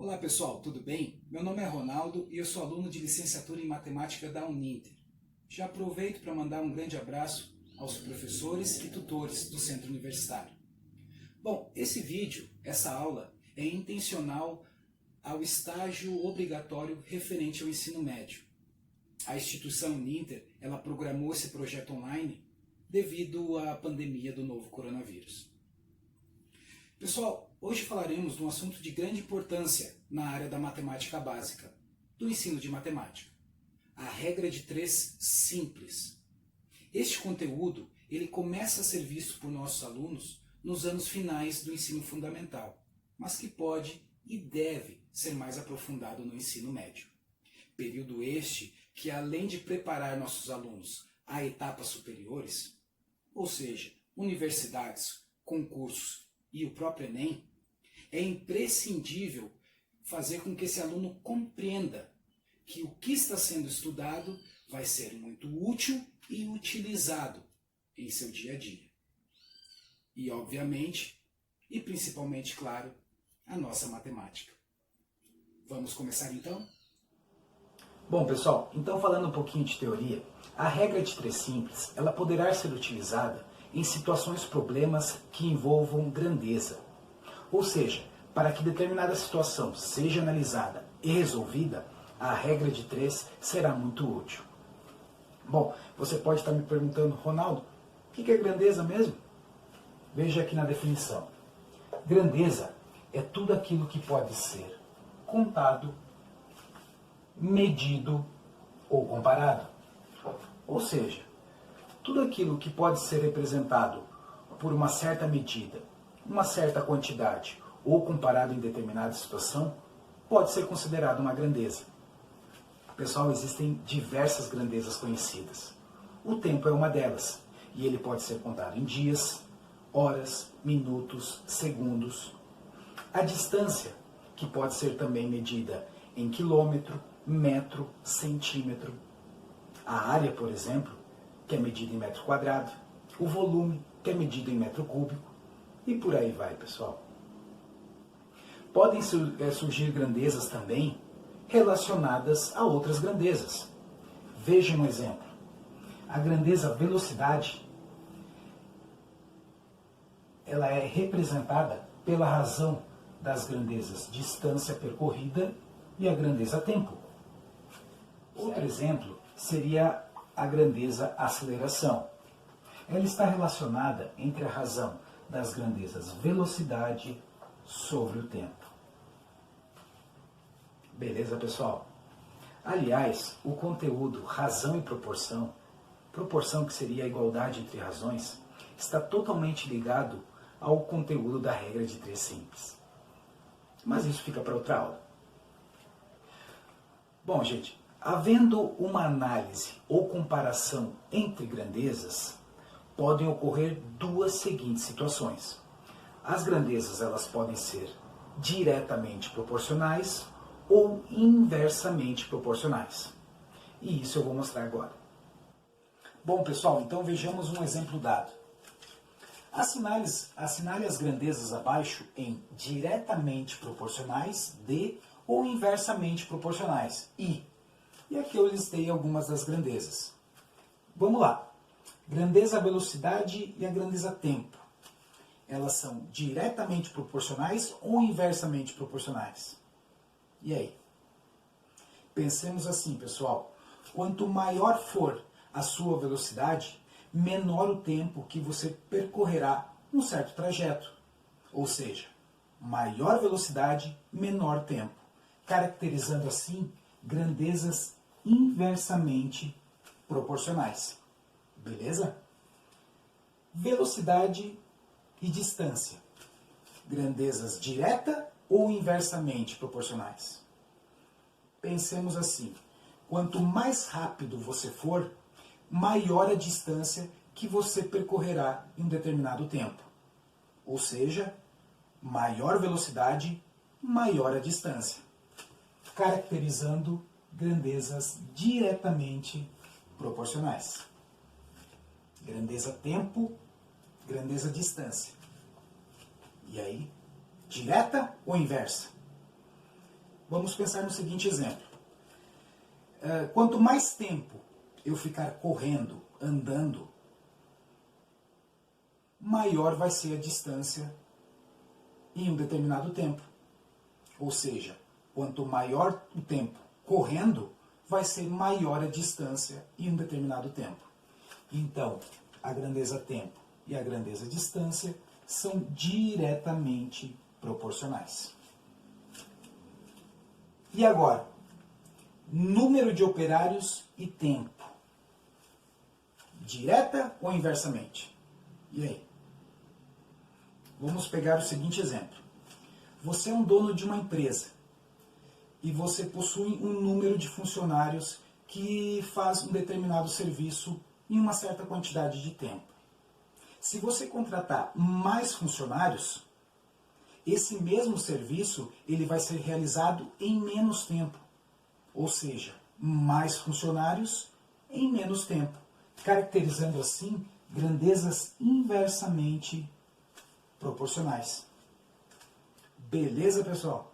Olá pessoal, tudo bem? Meu nome é Ronaldo e eu sou aluno de licenciatura em Matemática da Uninter. Já aproveito para mandar um grande abraço aos professores e tutores do Centro Universitário. Bom, esse vídeo, essa aula, é intencional ao estágio obrigatório referente ao ensino médio. A instituição Uninter, ela programou esse projeto online devido à pandemia do novo coronavírus. Pessoal, hoje falaremos de um assunto de grande importância na área da matemática básica, do ensino de matemática. A regra de 3 simples. Este conteúdo ele começa a ser visto por nossos alunos nos anos finais do ensino fundamental, mas que pode e deve ser mais aprofundado no ensino médio. Período este que, além de preparar nossos alunos a etapas superiores, ou seja, universidades, concursos e o próprio Enem, é imprescindível fazer com que esse aluno compreenda que o que está sendo estudado vai ser muito útil e utilizado em seu dia a dia. E, obviamente, e principalmente, claro, a nossa matemática. Vamos começar então? Bom, pessoal, então falando um pouquinho de teoria, a regra de 3 simples, ela poderá ser utilizada em situações problemas que envolvam grandeza. Ou seja, para que determinada situação seja analisada e resolvida, a regra de 3 será muito útil. Bom, você pode estar me perguntando, Ronaldo, o que é grandeza mesmo? Veja aqui na definição. Grandeza é tudo aquilo que pode ser contado, medido ou comparado. Ou seja, tudo aquilo que pode ser representado por uma certa medida, uma certa quantidade ou comparado em determinada situação, pode ser considerado uma grandeza. Pessoal, existem diversas grandezas conhecidas. O tempo é uma delas, e ele pode ser contado em dias, horas, minutos, segundos. A distância, que pode ser também medida em quilômetro, metro, centímetro. A área, por exemplo, que é medida em metro quadrado, o volume, que é medido em metro cúbico, e por aí vai, pessoal. Podem surgir grandezas também relacionadas a outras grandezas. Veja um exemplo. A grandeza velocidade, ela é representada pela razão das grandezas distância percorrida e a grandeza tempo. Outro exemplo seria a grandeza aceleração. Ela está relacionada entre a razão das grandezas velocidade sobre o tempo. Beleza, pessoal? Aliás, o conteúdo razão e proporção, proporção que seria a igualdade entre razões, está totalmente ligado ao conteúdo da regra de 3 simples. Mas isso fica para outra aula. Bom, gente, havendo uma análise ou comparação entre grandezas, podem ocorrer 2 seguintes situações. As grandezas elas podem ser diretamente proporcionais ou inversamente proporcionais. E isso eu vou mostrar agora. Bom, pessoal, então vejamos um exemplo dado. Assinale as grandezas abaixo em diretamente proporcionais de ou inversamente proporcionais e aqui eu listei algumas das grandezas. Vamos lá. Grandeza velocidade e a grandeza tempo. Elas são diretamente proporcionais ou inversamente proporcionais? E aí? Pensemos assim, pessoal. Quanto maior for a sua velocidade, menor o tempo que você percorrerá um certo trajeto. Ou seja, maior velocidade, menor tempo. Caracterizando assim grandezas inversamente proporcionais. Beleza? Velocidade e distância. Grandezas direta ou inversamente proporcionais? Pensemos assim. Quanto mais rápido você for, maior a distância que você percorrerá em um determinado tempo. Ou seja, maior velocidade, maior a distância. Caracterizando grandezas diretamente proporcionais. Grandeza tempo, grandeza distância. E aí, direta ou inversa? Vamos pensar no seguinte exemplo. Quanto mais tempo eu ficar correndo, andando, maior vai ser a distância em um determinado tempo. Ou seja, quanto maior o tempo correndo, vai ser maior a distância em um determinado tempo. Então, a grandeza tempo e a grandeza distância são diretamente proporcionais. E agora, número de operários e tempo. Direta ou inversamente? E aí? Vamos pegar o seguinte exemplo. Você é um dono de uma empresa e você possui um número de funcionários que faz um determinado serviço em uma certa quantidade de tempo. Se você contratar mais funcionários, esse mesmo serviço ele vai ser realizado em menos tempo. Ou seja, mais funcionários em menos tempo, caracterizando assim grandezas inversamente proporcionais. Beleza, pessoal?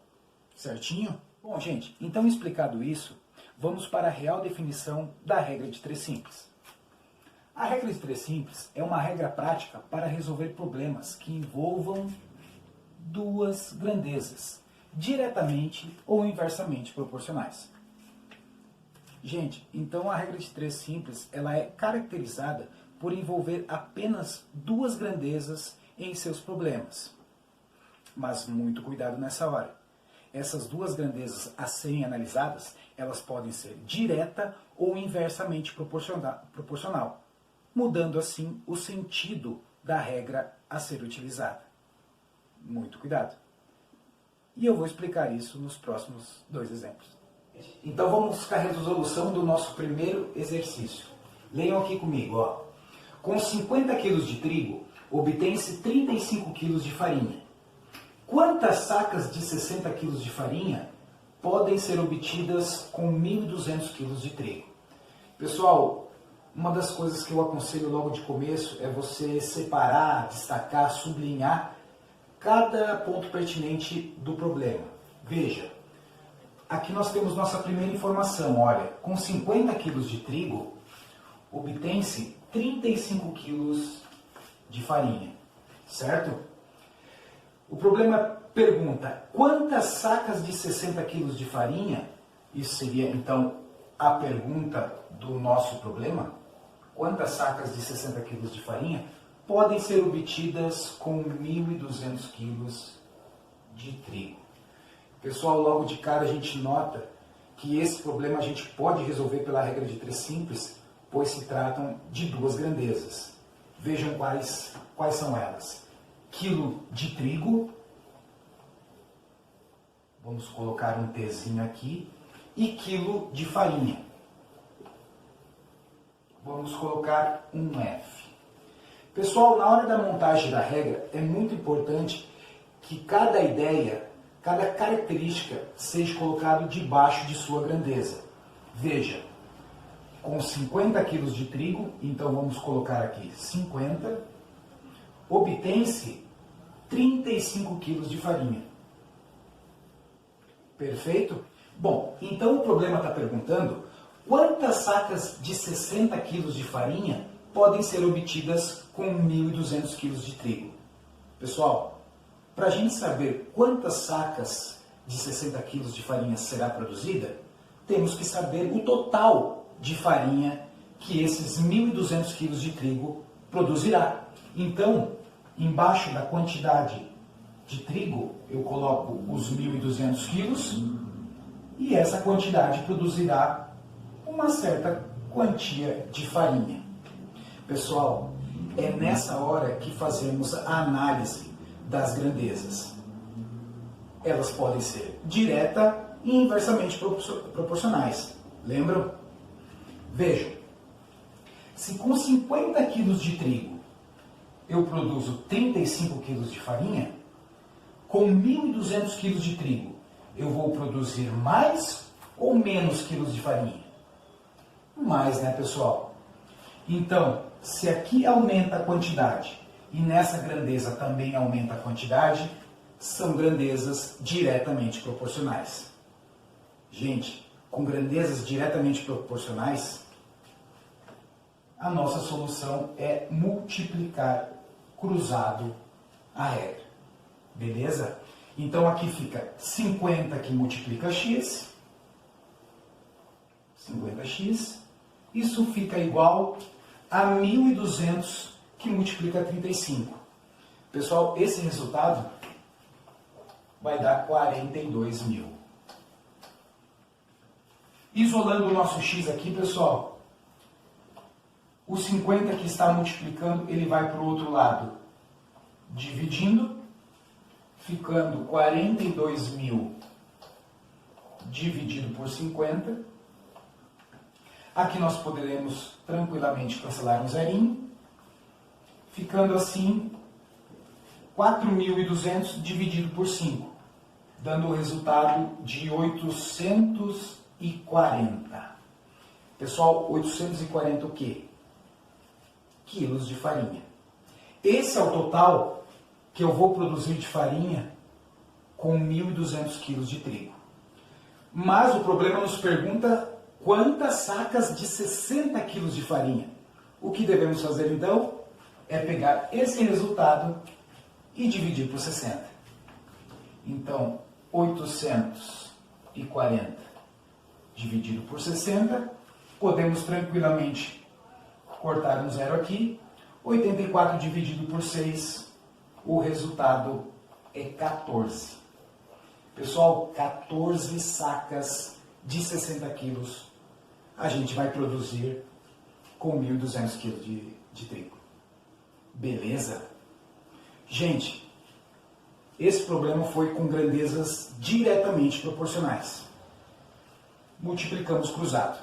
Certinho? Bom, gente, então explicado isso, vamos para a real definição da regra de 3 simples. A regra de 3 simples é uma regra prática para resolver problemas que envolvam duas grandezas, diretamente ou inversamente proporcionais. Gente, então a regra de 3 simples ela é caracterizada por envolver apenas duas grandezas em seus problemas. Mas muito cuidado nessa hora. Essas duas grandezas a serem analisadas, elas podem ser direta ou inversamente proporcional, mudando assim o sentido da regra a ser utilizada. Muito cuidado. E eu vou explicar isso nos próximos 2 exemplos. Então vamos para a resolução do nosso primeiro exercício. Leiam aqui comigo. Ó. Com 50 kg de trigo, obtém-se 35 kg de farinha. Quantas sacas de 60 kg de farinha podem ser obtidas com 1.200 kg de trigo? Pessoal, uma das coisas que eu aconselho logo de começo é você separar, destacar, sublinhar cada ponto pertinente do problema. Veja, aqui nós temos nossa primeira informação. Olha, com 50 kg de trigo, obtém-se 35 kg de farinha, certo? O problema pergunta, quantas sacas de 60 kg de farinha, isso seria então a pergunta do nosso problema, quantas sacas de 60 kg de farinha podem ser obtidas com 1.200 kg de trigo? Pessoal, logo de cara a gente nota que esse problema a gente pode resolver pela regra de 3 simples, pois se tratam de duas grandezas. Vejam quais são elas. Quilo de trigo, vamos colocar um Tzinho aqui, e quilo de farinha. Vamos colocar um F. Pessoal, na hora da montagem da regra, é muito importante que cada ideia, cada característica seja colocado debaixo de sua grandeza. Veja, com 50 kg de trigo, então vamos colocar aqui 50, obtém-se 35 kg de farinha. Perfeito? Bom, então o problema está perguntando quantas sacas de 60 kg de farinha podem ser obtidas com 1.200 kg de trigo. Pessoal, para a gente saber quantas sacas de 60 kg de farinha será produzida, temos que saber o total de farinha que esses 1.200 kg de trigo produzirá. Então, embaixo da quantidade de trigo, eu coloco os 1.200 quilos e essa quantidade produzirá uma certa quantia de farinha. Pessoal, é nessa hora que fazemos a análise das grandezas. Elas podem ser direta e inversamente proporcionais. Lembram? Vejam, se com 50 quilos de trigo eu produzo 35 quilos de farinha, com 1.200 quilos de trigo eu vou produzir mais ou menos quilos de farinha? Mais, né, pessoal? Então, se aqui aumenta a quantidade e nessa grandeza também aumenta a quantidade, são grandezas diretamente proporcionais. Gente, com grandezas diretamente proporcionais, a nossa solução é multiplicar cruzado a regra. Beleza? Então aqui fica 50 que multiplica x, 50x, isso fica igual a 1.200 que multiplica 35. Pessoal, esse resultado vai dar 42.000. Isolando o nosso x aqui, pessoal, o 50 que está multiplicando, ele vai para o outro lado, dividindo, ficando 42.000 dividido por 50. Aqui nós poderemos tranquilamente cancelar um zerinho, ficando assim 4.200 dividido por 5, dando o resultado de 840. Pessoal, 840 o quê? Quilos de farinha. Esse é o total que eu vou produzir de farinha com 1.200 quilos de trigo. Mas o problema nos pergunta quantas sacas de 60 quilos de farinha. O que devemos fazer então é pegar esse resultado e dividir por 60. Então, 840 dividido por 60, podemos tranquilamente cortar um zero aqui. 84 dividido por 6, o resultado é 14. Pessoal, 14 sacas de 60 quilos a gente vai produzir com 1.200 quilos de trigo. Beleza? Gente, esse problema foi com grandezas diretamente proporcionais. Multiplicamos cruzado.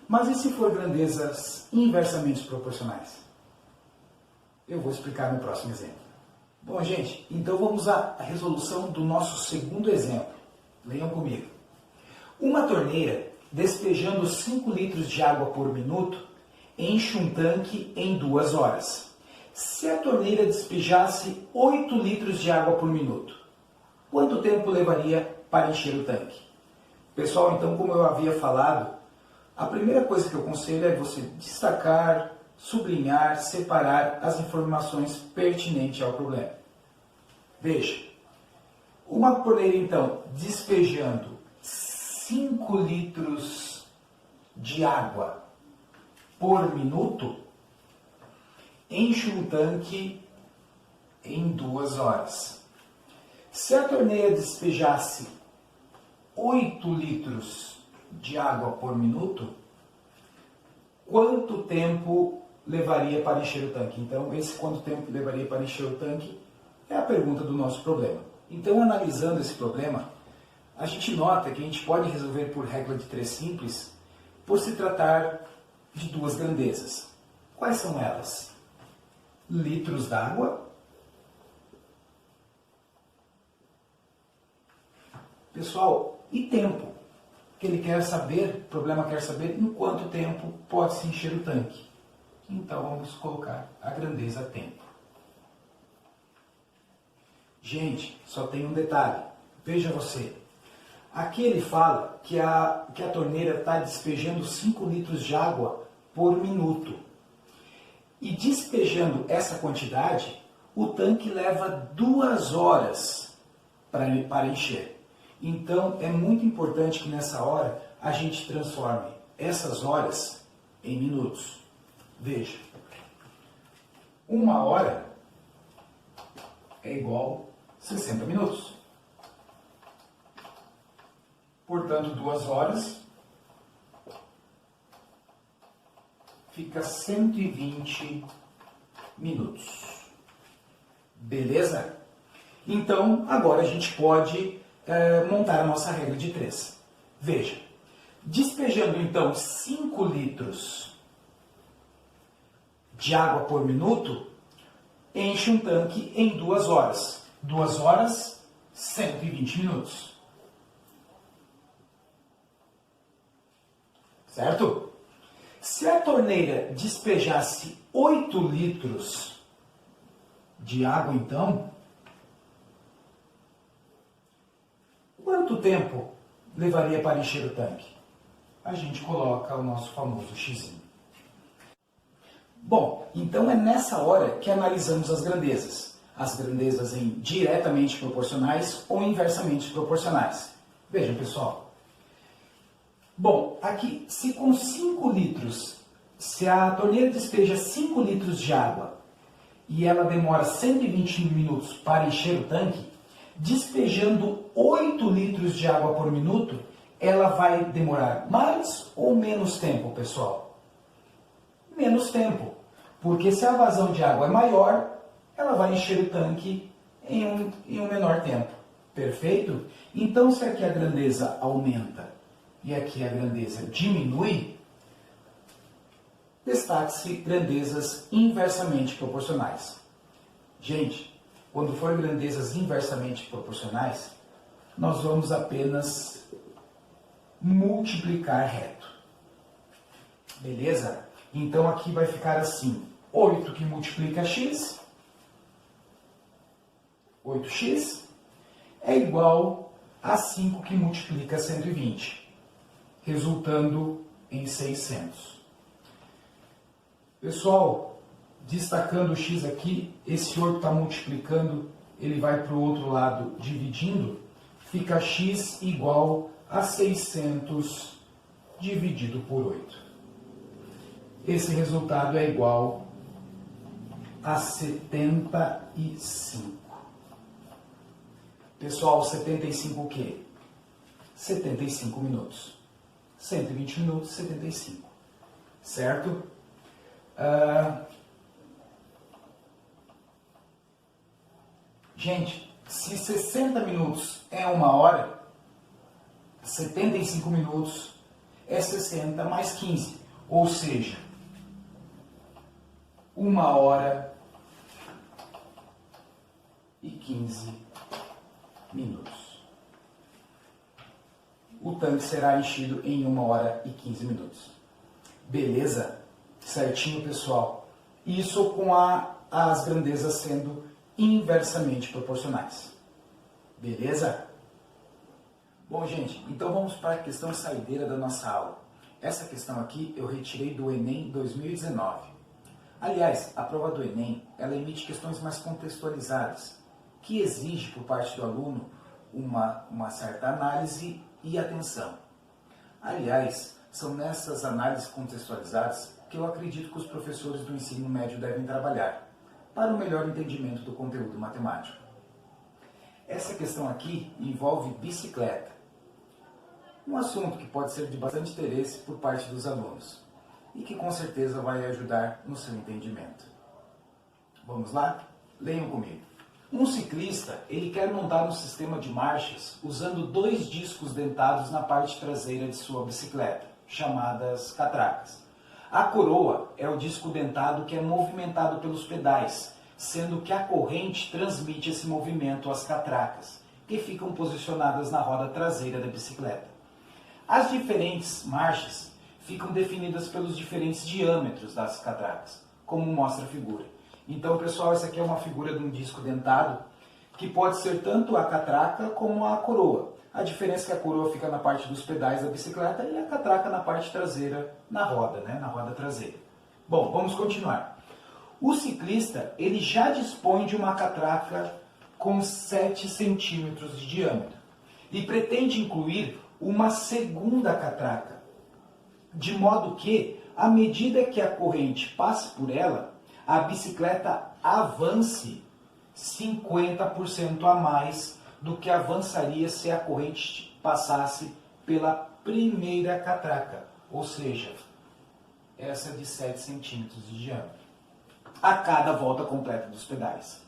Mas e se for grandezas inversamente proporcionais? Eu vou explicar no próximo exemplo. Bom, gente, então vamos à resolução do nosso segundo exemplo. Leiam comigo. Uma torneira, despejando 5 litros de água por minuto, enche um tanque em 2 horas. Se a torneira despejasse 8 litros de água por minuto, quanto tempo levaria para encher o tanque? Pessoal, então, como eu havia falado, a primeira coisa que eu aconselho é você destacar, sublinhar, separar as informações pertinentes ao problema. Veja, uma torneira, então, despejando 5 litros de água por minuto, enche um tanque em 2 horas. Se a torneira despejasse 8 litros de água por minuto, quanto tempo levaria para encher o tanque? Então, esse quanto tempo levaria para encher o tanque é a pergunta do nosso problema. Então, analisando esse problema, a gente nota que a gente pode resolver por regra de 3 simples por se tratar de 2 grandezas. Quais são elas? Litros d'água. Pessoal, e tempo? Que ele quer saber, o problema quer saber em quanto tempo pode se encher o tanque. Então vamos colocar a grandeza tempo. Gente, só tem um detalhe. Veja você. Aqui ele fala que a torneira está despejando 5 litros de água por minuto. E despejando essa quantidade, o tanque leva 2 horas para encher. Então, é muito importante que nessa hora a gente transforme essas horas em minutos. Veja, 1 hora é igual a 60 minutos. Portanto, 2 horas fica 120 minutos. Beleza? Então, agora a gente pode montar a nossa regra de 3. Veja, despejando então 5 litros de água por minuto, enche um tanque em 2 horas. 2 horas, 120 minutos. Certo? Se a torneira despejasse 8 litros de água, então, quanto tempo levaria para encher o tanque? A gente coloca o nosso famoso X. Bom, então é nessa hora que analisamos as grandezas. As grandezas em diretamente proporcionais ou inversamente proporcionais. Vejam, pessoal. Bom, aqui, se com 5 litros, se a torneira despeja 5 litros de água e ela demora 120 minutos para encher o tanque, despejando 8 litros de água por minuto, ela vai demorar mais ou menos tempo, pessoal? Menos tempo, porque se a vazão de água é maior, ela vai encher o tanque em um menor tempo. Perfeito? Então, se aqui a grandeza aumenta e aqui a grandeza diminui, destaque-se grandezas inversamente proporcionais. Gente, quando for grandezas inversamente proporcionais, nós vamos apenas multiplicar reto. Beleza? Então aqui vai ficar assim, 8 que multiplica x, 8x, é igual a 5 que multiplica 120, resultando em 600. Pessoal, destacando o x aqui, esse 8 está multiplicando, ele vai para o outro lado dividindo, fica x igual a 600 dividido por 8. Esse resultado é igual a 75. Pessoal, 75 o quê? 75 minutos. 120 minutos, 75. Certo? Gente, se 60 minutos é 1 hora, 75 minutos é 60 mais 15. Ou seja, 1 hora e 15 minutos. O tanque será enchido em 1 hora e 15 minutos. Beleza? Certinho, pessoal? Isso com as grandezas sendo inversamente proporcionais. Beleza? Bom, gente, então vamos para a questão saideira da nossa aula. Essa questão aqui eu retirei do Enem 2019. Aliás, a prova do Enem, ela emite questões mais contextualizadas, que exige por parte do aluno uma certa análise e atenção. Aliás, são nessas análises contextualizadas que eu acredito que os professores do ensino médio devem trabalhar, para o melhor entendimento do conteúdo matemático. Essa questão aqui envolve bicicleta, um assunto que pode ser de bastante interesse por parte dos alunos e que com certeza vai ajudar no seu entendimento. Vamos lá? Leiam comigo. Um ciclista, ele quer montar um sistema de marchas usando 2 discos dentados na parte traseira de sua bicicleta, chamadas catracas. A coroa é o disco dentado que é movimentado pelos pedais, sendo que a corrente transmite esse movimento às catracas, que ficam posicionadas na roda traseira da bicicleta. As diferentes marchas ficam definidas pelos diferentes diâmetros das catracas, como mostra a figura. Então, pessoal, essa aqui é uma figura de um disco dentado, que pode ser tanto a catraca como a coroa. A diferença é que a coroa fica na parte dos pedais da bicicleta e a catraca na parte traseira, na roda, né? Na roda traseira. Bom, vamos continuar. O ciclista, ele já dispõe de uma catraca com 7 centímetros de diâmetro e pretende incluir uma segunda catraca, de modo que, à medida que a corrente passe por ela, a bicicleta avance 50% a mais do que avançaria se a corrente passasse pela primeira catraca, ou seja, essa de 7 centímetros de diâmetro, a cada volta completa dos pedais.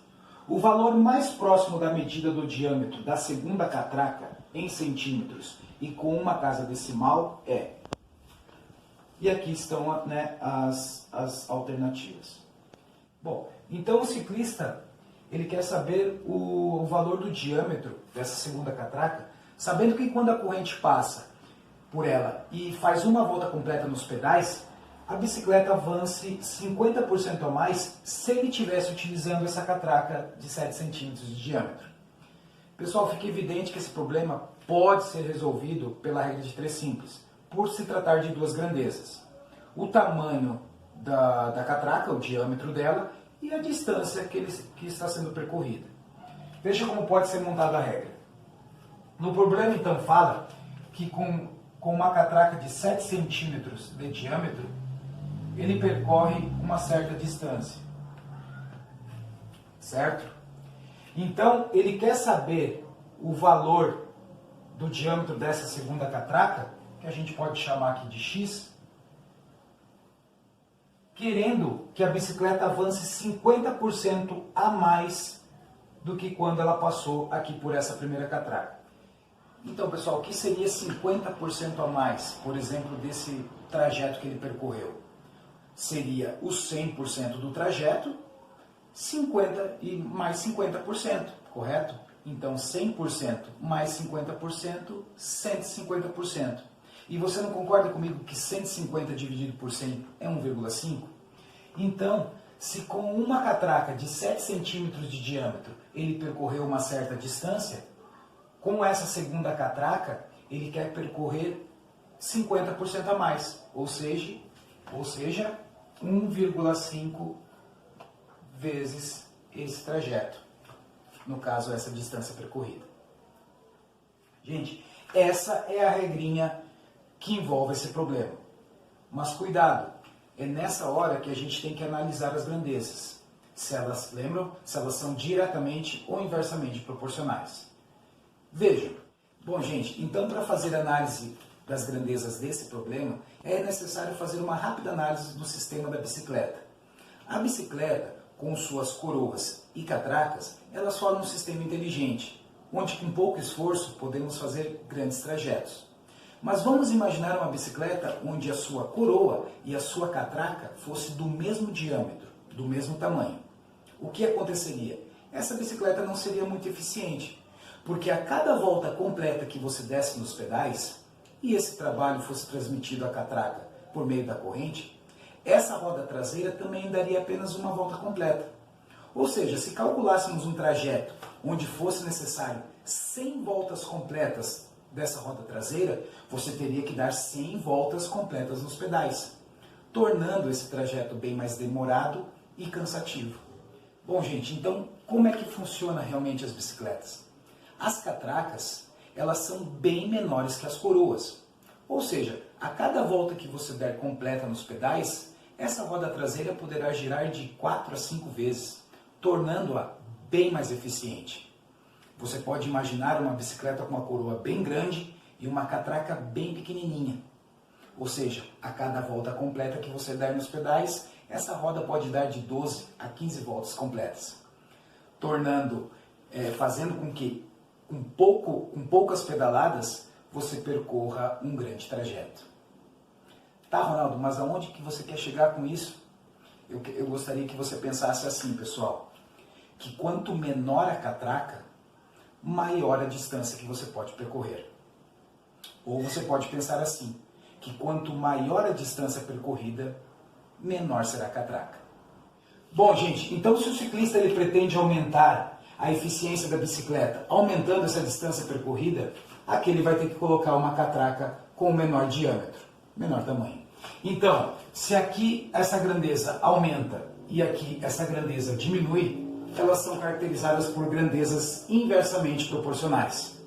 O valor mais próximo da medida do diâmetro da segunda catraca, em centímetros, e com uma casa decimal, é... E aqui estão, né, as alternativas. Bom, então o ciclista, ele quer saber o valor do diâmetro dessa segunda catraca, sabendo que quando a corrente passa por ela e faz uma volta completa nos pedais, a bicicleta avance 50% a mais se ele estivesse utilizando essa catraca de 7 centímetros de diâmetro. Pessoal, fica evidente que esse problema pode ser resolvido pela regra de 3 simples, por se tratar de duas grandezas. O tamanho da catraca, o diâmetro dela, e a distância que está sendo percorrida. Veja como pode ser montada a regra. No problema, então, fala que com uma catraca de 7 centímetros de diâmetro, ele percorre uma certa distância. Certo? Então, ele quer saber o valor do diâmetro dessa segunda catraca, que a gente pode chamar aqui de x, querendo que a bicicleta avance 50% a mais do que quando ela passou aqui por essa primeira catraca. Então, pessoal, o que seria 50% a mais, por exemplo, desse trajeto que ele percorreu? Seria o 100% do trajeto, 50% e mais 50%, correto? Então, 100% mais 50%, 150%. E você não concorda comigo que 150 dividido por 100 é 1,5? Então, se com uma catraca de 7 centímetros de diâmetro ele percorreu uma certa distância, com essa segunda catraca ele quer percorrer 50% a mais, ou seja 1,5 vezes esse trajeto, no caso essa distância percorrida. Gente, essa é a regrinha que envolve esse problema. Mas cuidado, é nessa hora que a gente tem que analisar as grandezas. Se elas, lembram? Se elas são diretamente ou inversamente proporcionais. Vejam. Bom, gente, então para fazer análise das grandezas desse problema, é necessário fazer uma rápida análise do sistema da bicicleta. A bicicleta, com suas coroas e catracas, elas formam um sistema inteligente, onde com pouco esforço podemos fazer grandes trajetos. Mas vamos imaginar uma bicicleta onde a sua coroa e a sua catraca fossem do mesmo diâmetro, do mesmo tamanho. O que aconteceria? Essa bicicleta não seria muito eficiente, porque a cada volta completa que você desse nos pedais, e esse trabalho fosse transmitido à catraca por meio da corrente, essa roda traseira também daria apenas uma volta completa. Ou seja, se calculássemos um trajeto onde fosse necessário 100 voltas completas dessa roda traseira, você teria que dar 100 voltas completas nos pedais, tornando esse trajeto bem mais demorado e cansativo. Bom, gente, então como é que funciona realmente as bicicletas? As catracas, elas são bem menores que as coroas. Ou seja, a cada volta que você der completa nos pedais, essa roda traseira poderá girar de 4 a 5 vezes, tornando-a bem mais eficiente. Você pode imaginar uma bicicleta com uma coroa bem grande e uma catraca bem pequenininha. Ou seja, a cada volta completa que você der nos pedais, essa roda pode dar de 12 a 15 voltas completas, fazendo com que, com poucas pedaladas, você percorra um grande trajeto. Tá, Ronaldo, mas aonde que você quer chegar com isso? Eu gostaria que você pensasse assim, pessoal, que quanto menor a catraca, maior a distância que você pode percorrer. Ou você pode pensar assim, que quanto maior a distância percorrida, menor será a catraca. Bom, gente, então se o ciclista ele pretende aumentar a eficiência da bicicleta, aumentando essa distância percorrida, aqui ele vai ter que colocar uma catraca com menor diâmetro, menor tamanho. Então, se aqui essa grandeza aumenta e aqui essa grandeza diminui, elas são caracterizadas por grandezas inversamente proporcionais.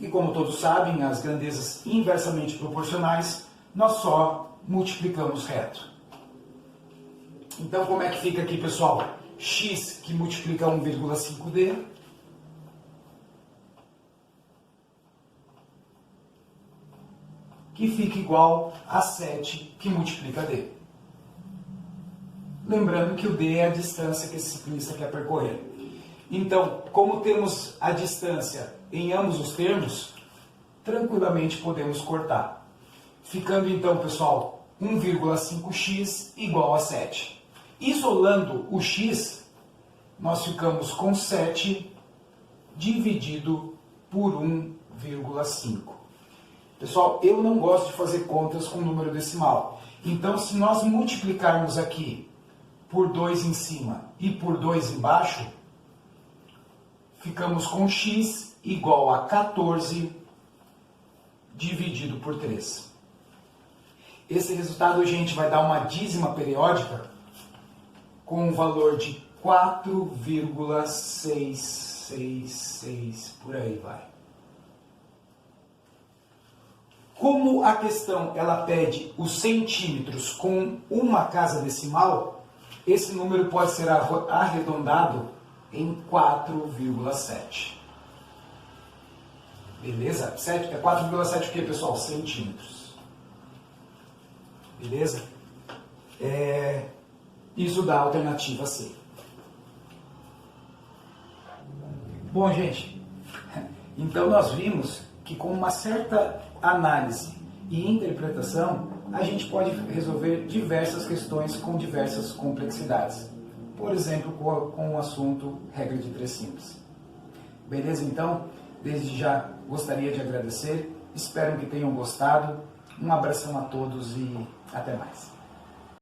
E como todos sabem, as grandezas inversamente proporcionais, nós só multiplicamos reto. Então, como é que fica aqui, pessoal? X que multiplica 1,5D que fica igual a 7 que multiplica D. Lembrando que o D é a distância que esse ciclista quer percorrer. Então, como temos a distância em ambos os termos, tranquilamente podemos cortar. Ficando então, pessoal, 1,5x igual a 7. Isolando o x, nós ficamos com 7 dividido por 1,5. Pessoal, eu não gosto de fazer contas com número decimal. Então, se nós multiplicarmos aqui por 2 em cima e por 2 embaixo, ficamos com x igual a 14 dividido por 3. Esse resultado, gente, vai dar uma dízima periódica com um valor de 4,666, por aí vai. Como a questão ela pede os centímetros com uma casa decimal, esse número pode ser arredondado em 4,7. Beleza? 4,7 o que, pessoal? Centímetros. Beleza? Isso dá a alternativa C. Bom, gente, então nós vimos que com uma certa análise e interpretação, a gente pode resolver diversas questões com diversas complexidades. Por exemplo, com o assunto regra de 3 simples. Beleza? Então, desde já gostaria de agradecer. Espero que tenham gostado. Um abração a todos e até mais.